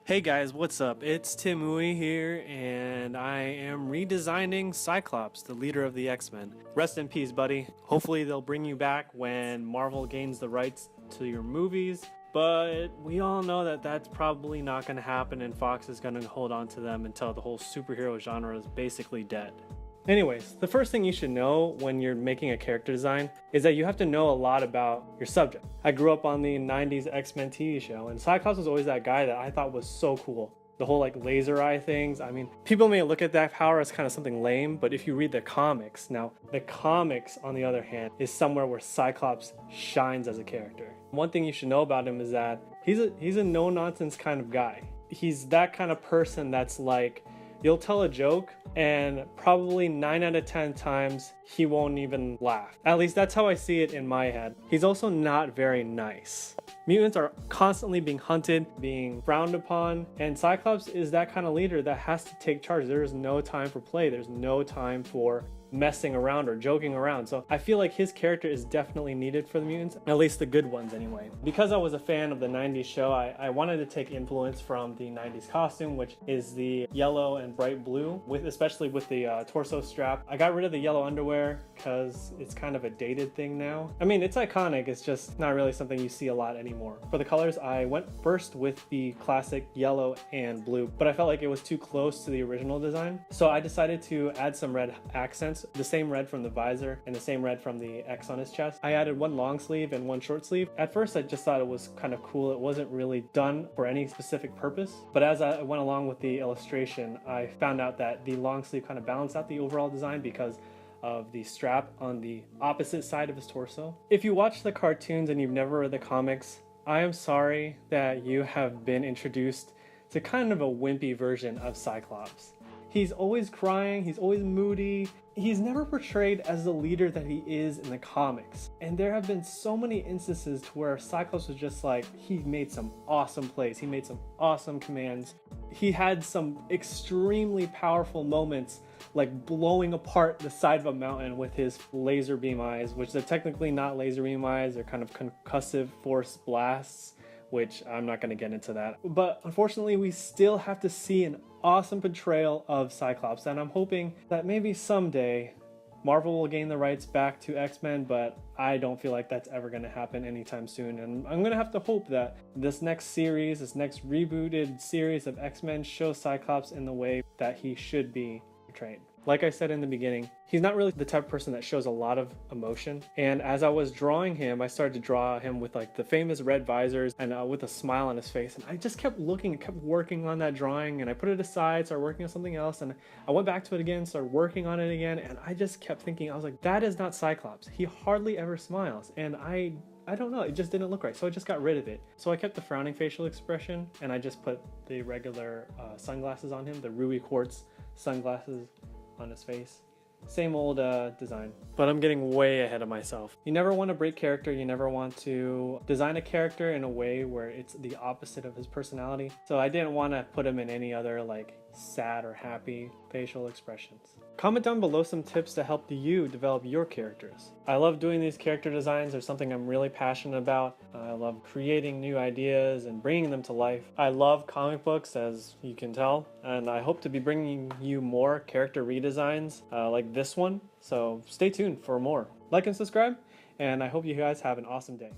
Hey guys, what's up? It's Tim Uy here, and I am redesigning Cyclops, the leader of the X-Men. Rest in peace, buddy. Hopefully they'll bring you back when Marvel gains the rights to your movies, but we all know that that's probably not going to happen, and Fox is going to hold on to them until the whole superhero genre is basically dead. Anyways, the first thing you should know when you're making a character design is that you have to know a lot about your subject. I grew up on the 90s X-Men TV show, and Cyclops was always that guy that I thought was so cool. The whole like laser eye things. I mean, people may look at that power as kind of something lame, but if you read the comics, now the comics on the other hand is somewhere where Cyclops shines as a character. One thing you should know about him is that he's a no-nonsense kind of guy. He's that kind of person that's like, you'll tell a joke and probably 9 out of 10 times he won't even laugh. At least that's how I see it in my head. He's also not very nice. Mutants are constantly being hunted, being frowned upon, and Cyclops is that kind of leader that has to take charge. There is no time for play. There's no time for messing around or joking around. So I feel like his character is definitely needed for the mutants, at least the good ones anyway. Because I was a fan of the 90s show, I wanted to take influence from the 90s costume, which is the yellow and bright blue, especially with the torso strap. I got rid of the yellow underwear because it's kind of a dated thing now. I mean, it's iconic, it's just not really something you see a lot anymore. For the colors, I went first with the classic yellow and blue, but I felt like it was too close to the original design. So I decided to add some red accents, the same red from the visor and the same red from the X on his chest. I added one long sleeve and one short sleeve. At first I just thought it was kind of cool. It wasn't really done for any specific purpose, but as I went along with the illustration, I found out that the long sleeve kind of balanced out the overall design because of the strap on the opposite side of his torso. If you watch the cartoons and you've never read the comics, I am sorry that you have been introduced to kind of a wimpy version of Cyclops. He's always crying, he's always moody. He's never portrayed as the leader that he is in the comics. And there have been so many instances to where Cyclops was just like, he made some awesome plays, he made some awesome commands. He had some extremely powerful moments, like blowing apart the side of a mountain with his laser beam eyes, which are technically not laser beam eyes, they're kind of concussive force blasts, which I'm not going to get into that. But unfortunately, we still have to see an awesome portrayal of Cyclops, and I'm hoping that maybe someday Marvel will gain the rights back to X-Men, but I don't feel like that's ever going to happen anytime soon. And I'm going to have to hope that this next series, this next rebooted series of X-Men shows Cyclops in the way that he should be portrayed. Like I said in the beginning, he's not really the type of person that shows a lot of emotion. And as I was drawing him, I started to draw him with like the famous red visors and with a smile on his face. And I just kept looking and kept working on that drawing, and I put it aside, started working on something else. And I went back to it again, started working on it again. And I just kept thinking, I was like, that is not Cyclops. He hardly ever smiles. And I don't know, it just didn't look right. So I just got rid of it. So I kept the frowning facial expression, and I just put the regular sunglasses on him, the ruby quartz sunglasses on his face. Same old design. But I'm getting way ahead of myself. You never want to break character. You never want to design a character in a way where it's the opposite of his personality. So I didn't want to put him in any other like sad or happy facial expressions. Comment down below some tips to help you develop your characters. I love doing these character designs. They're something I'm really passionate about. I love creating new ideas and bringing them to life. I love comic books, as you can tell, and I hope to be bringing you more character redesigns like this one. So stay tuned for more. Like and subscribe, and I hope you guys have an awesome day.